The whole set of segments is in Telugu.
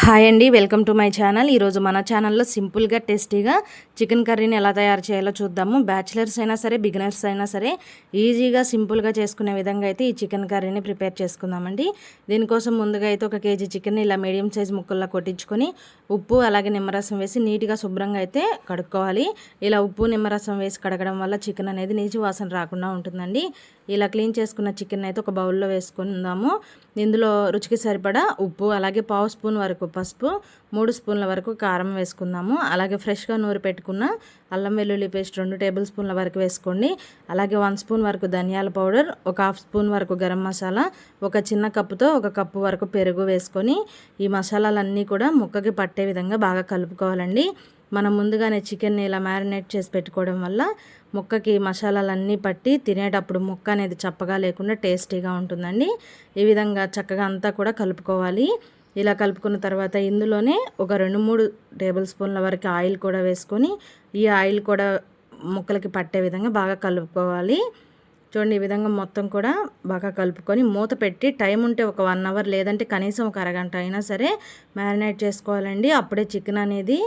హాయ్ అండి, వెల్కమ్ టు మై ఛానల్. ఈరోజు మన ఛానల్లో సింపుల్గా టేస్టీగా చికెన్ కర్రీని ఎలా తయారు చేయాలో చూద్దాము. బ్యాచిలర్స్ అయినా సరే, బిగినర్స్ అయినా సరే ఈజీగా సింపుల్గా చేసుకునే విధంగా అయితే ఈ చికెన్ కర్రీని ప్రిపేర్ చేసుకుందామండి. దీనికోసం ముందుగా అయితే 1 కేజీ చికెన్ ఇలా మీడియం సైజ్ ముక్కల్లా కొట్టించుకొని ఉప్పు అలాగే నిమ్మరసం వేసి నీట్గా శుభ్రంగా అయితే కడుక్కోవాలి. ఇలా ఉప్పు నిమ్మరసం వేసి కడగడం వల్ల చికెన్ అనేది నీచు వాసన రాకుండా ఉంటుందండి. ఇలా క్లీన్ చేసుకున్న చికెన్ అయితే ఒక బౌల్లో వేసుకుందాము. ఇందులో రుచికి సరిపడా ఉప్పు అలాగే 1/2 స్పూన్ వరకు పసుపు, 3 స్పూన్ల వరకు కారం వేసుకుందాము. అలాగే ఫ్రెష్గా నూరి పెట్టుకున్న అల్లం వెల్లుల్లి పేస్ట్ 2 టేబుల్ స్పూన్ల వరకు వేసుకోండి. అలాగే 1 స్పూన్ వరకు ధనియాల పౌడర్, ఒక 1/2 స్పూన్ వరకు గరం మసాలా, ఒక చిన్న కప్పుతో 1 కప్పు వరకు పెరుగు వేసుకొని ఈ మసాలాలన్నీ కూడా ముక్కకి పట్టే విధంగా బాగా కలుపుకోవాలండి. మనం ముందుగానే చికెన్ని ఇలా మ్యారినేట్ చేసి పెట్టుకోవడం వల్ల ముక్కకి మసాలాలన్నీ పట్టి తినేటప్పుడు ముక్క అనేది చప్పగా లేకుండా టేస్టీగా ఉంటుందండి. ఈ విధంగా చక్కగా అంతా కూడా కలుపుకోవాలి. ఇలా కలుపుకున్న తర్వాత ఇందులోనే ఒక 2-3 టేబుల్ స్పూన్ల వరకు ఆయిల్ కూడా వేసుకొని ఈ ఆయిల్ కూడా ముక్కలకి పట్టే విధంగా బాగా కలుపుకోవాలి. చూడండి, ఈ విధంగా మొత్తం కూడా బాగా కలుపుకొని మూత పెట్టి టైం ఉంటే ఒక 1 అవర్ లేదంటే కనీసం ఒక అరగంట అయినా సరే మ్యారినేట్ చేసుకోవాలండి. అప్పుడే చికెన్ అనేది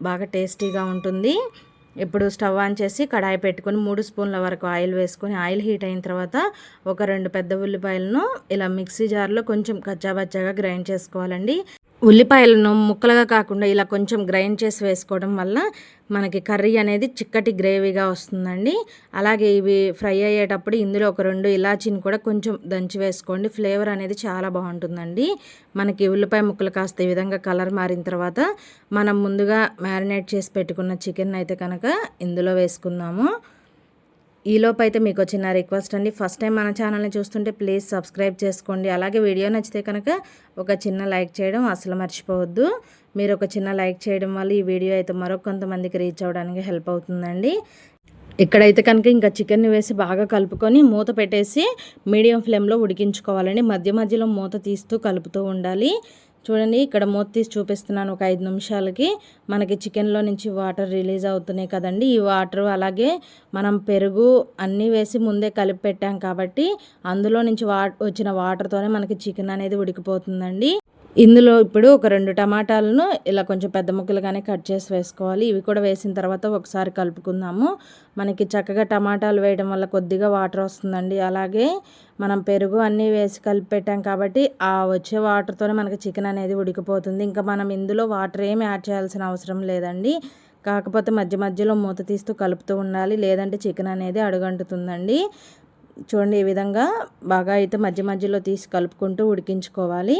బాగా టేస్టీగా ఉంటుంది. ఇప్పుడు స్టవ్ ఆన్ చేసి కడాయి పెట్టుకొని 3 స్పూన్ల వరకు ఆయిల్ వేసుకొని ఆయిల్ హీట్ అయిన తర్వాత ఒక 2 పెద్ద ఉల్లిపాయలను ఇలా మిక్సీ జార్లో కొంచెం కచ్చాబచ్చాగా గ్రైండ్ చేసుకోవాలండి. ఉల్లిపాయలను ముక్కలుగా కాకుండా ఇలా కొంచెం గ్రైండ్ చేసి వేసుకోవడం వల్ల మనకి కర్రీ అనేది చిక్కటి గ్రేవీగా వస్తుందండి. అలాగే ఇవి ఫ్రై అయ్యేటప్పుడు ఇందులో ఒక 2 ఇలాచీని కూడా కొంచెం దంచి వేసుకోండి. ఫ్లేవర్ అనేది చాలా బాగుంటుందండి. మనకి ఉల్లిపాయ ముక్కలు కాస్త ఈ విధంగా కలర్ మారిన తర్వాత మనం ముందుగా మ్యారినేట్ చేసి పెట్టుకున్న చికెన్ అయితే కనుక ఇందులో వేసుకుందాము. ఈలోపు అయితే మీకు చిన్న రిక్వెస్ట్ అండి, ఫస్ట్ టైం మన ఛానల్ని చూస్తుంటే ప్లీజ్ సబ్స్క్రైబ్ చేసుకోండి. అలాగే వీడియో నచ్చితే కనుక ఒక చిన్న లైక్ చేయడం అసలు మర్చిపోవద్దు. మీరు ఒక చిన్న లైక్ చేయడం వల్ల ఈ వీడియో అయితే మరొక కొంతమందికి రీచ్ అవ్వడానికి హెల్ప్ అవుతుందండి. ఇక్కడైతే కనుక ఇంకా చికెన్ని వేసి బాగా కలుపుకొని మూత పెట్టేసి మీడియం ఫ్లేమ్లో ఉడికించుకోవాలండి. మధ్య మధ్యలో మూత తీస్తూ కలుపుతూ ఉండాలి. చూడండి, ఇక్కడ మూత తీసి చూపిస్తున్నాను. ఒక 5 నిమిషాలకి మనకి చికెన్లో నుంచి వాటర్ రిలీజ్ అవుతున్నాయి కదండి. ఈ వాటర్ అలాగే మనం పెరుగు అన్నీ వేసి ముందే కలిపి పెట్టాం కాబట్టి అందులో నుంచి వచ్చిన వాటర్తోనే మనకి చికెన్ అనేది ఉడికిపోతుందండి. ఇందులో ఇప్పుడు ఒక 2 టమాటాలను ఇలా కొంచెం పెద్ద ముక్కలుగానే కట్ చేసి వేసుకోవాలి. ఇవి కూడా వేసిన తర్వాత ఒకసారి కలుపుకుందాము. మనకి చక్కగా టమాటాలు వేయడం వల్ల కొద్దిగా వాటర్ వస్తుందండి. అలాగే మనం పెరుగు అన్నీ వేసి కలిపి పెట్టాం కాబట్టి ఆ వచ్చే వాటర్తోనే మనకి చికెన్ అనేది ఉడికిపోతుంది. ఇంకా మనం ఇందులో వాటర్ ఏమి యాడ్ చేయాల్సిన అవసరం లేదండి. కాకపోతే మధ్య మధ్యలో మూత తీస్తూ కలుపుతూ ఉండాలి, లేదంటే చికెన్ అనేది అడుగంటుతుందండి. చూడండి, ఈ విధంగా బాగా అయితే మధ్య మధ్యలో తీసి కలుపుకుంటూ ఉడికించుకోవాలి.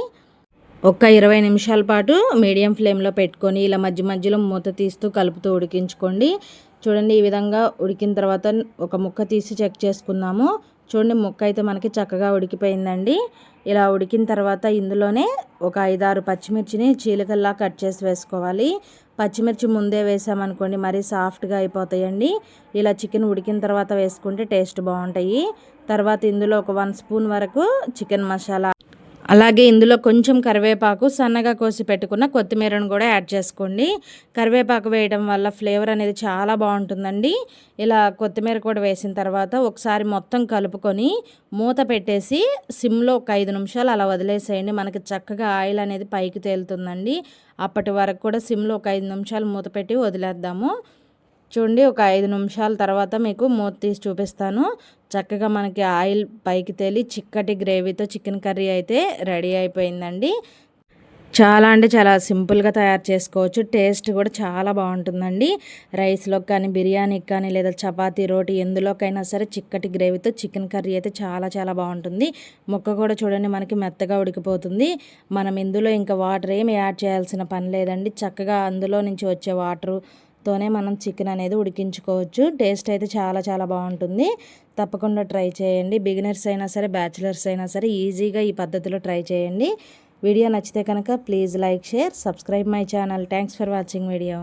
ఒక 20 నిమిషాల పాటు మీడియం ఫ్లేమ్లో పెట్టుకొని ఇలా మధ్య మధ్యలో మూత తీస్తూ కలుపుతూ ఉడికించుకోండి. చూడండి, ఈ విధంగా ఉడికిన తర్వాత ఒక ముక్క తీసి చెక్ చేసుకుందాము. చూడండి, ముక్క అయితే మనకి చక్కగా ఉడికిపోయిందండి. ఇలా ఉడికిన తర్వాత ఇందులోనే ఒక 5-6 పచ్చిమిర్చిని చీలికల్లా కట్ చేసి వేసుకోవాలి. పచ్చిమిర్చి ముందే వేసామనుకోండి మరీ సాఫ్ట్గా అయిపోతాయండి. ఇలా చికెన్ ఉడికిన తర్వాత వేసుకుంటే టేస్ట్ బాగుంటాయి. తర్వాత ఇందులో ఒక 1 స్పూన్ వరకు చికెన్ మసాలా, అలాగే ఇందులో కొంచెం కరివేపాకు, సన్నగా కోసి పెట్టుకున్న కొత్తిమీరను కూడా యాడ్ చేసుకోండి. కరివేపాకు వేయడం వల్ల ఫ్లేవర్ అనేది చాలా బాగుంటుందండి. ఇలా కొత్తిమీర కూడా వేసిన తర్వాత ఒకసారి మొత్తం కలుపుకొని మూత పెట్టేసి సిమ్లో ఒక 5 నిమిషాలు అలా వదిలేసేయండి. మనకి చక్కగా ఆయిల్ అనేది పైకి తేలుతుందండి. అప్పటి వరకు కూడా సిమ్లో ఒక 5 నిమిషాలు మూత పెట్టి వదిలేద్దాము. చూడండి, ఒక 5 నిమిషాల తర్వాత మీకు మూత తీసి చూపిస్తాను. చక్కగా మనకి ఆయిల్ పైకి తేలి చిక్కటి గ్రేవీతో చికెన్ కర్రీ అయితే రెడీ అయిపోయిందండి. చాలా అంటే చాలా సింపుల్గా తయారు చేసుకోవచ్చు. టేస్ట్ కూడా చాలా బాగుంటుందండి. రైస్లోకి కానీ, బిర్యానీకి కానీ, లేదా చపాతీ, రోటీ ఎందులోకైనా సరే చిక్కటి గ్రేవీతో చికెన్ కర్రీ అయితే చాలా చాలా బాగుంటుంది. ముక్క కూడా చూడండి మనకి మెత్తగా ఉడికిపోతుంది. మనం ఇందులో ఇంకా వాటర్ ఏమి యాడ్ చేయాల్సిన పని లేదండి. చక్కగా అందులో నుంచి వచ్చే వాటర్తోనే మనం చికెన్ అనేది ఉడికించుకోవచ్చు. టేస్ట్ అయితే చాలా చాలా బాగుంటుంది. తప్పకుండా ట్రై చేయండి. బిగినర్స్ అయినా సరే, బ్యాచిలర్స్ అయినా సరే ఈజీగా ఈ పద్ధతిలో ట్రై చేయండి. వీడియో నచ్చితే కనుక please like, share, subscribe my channel. Thanks for watching video.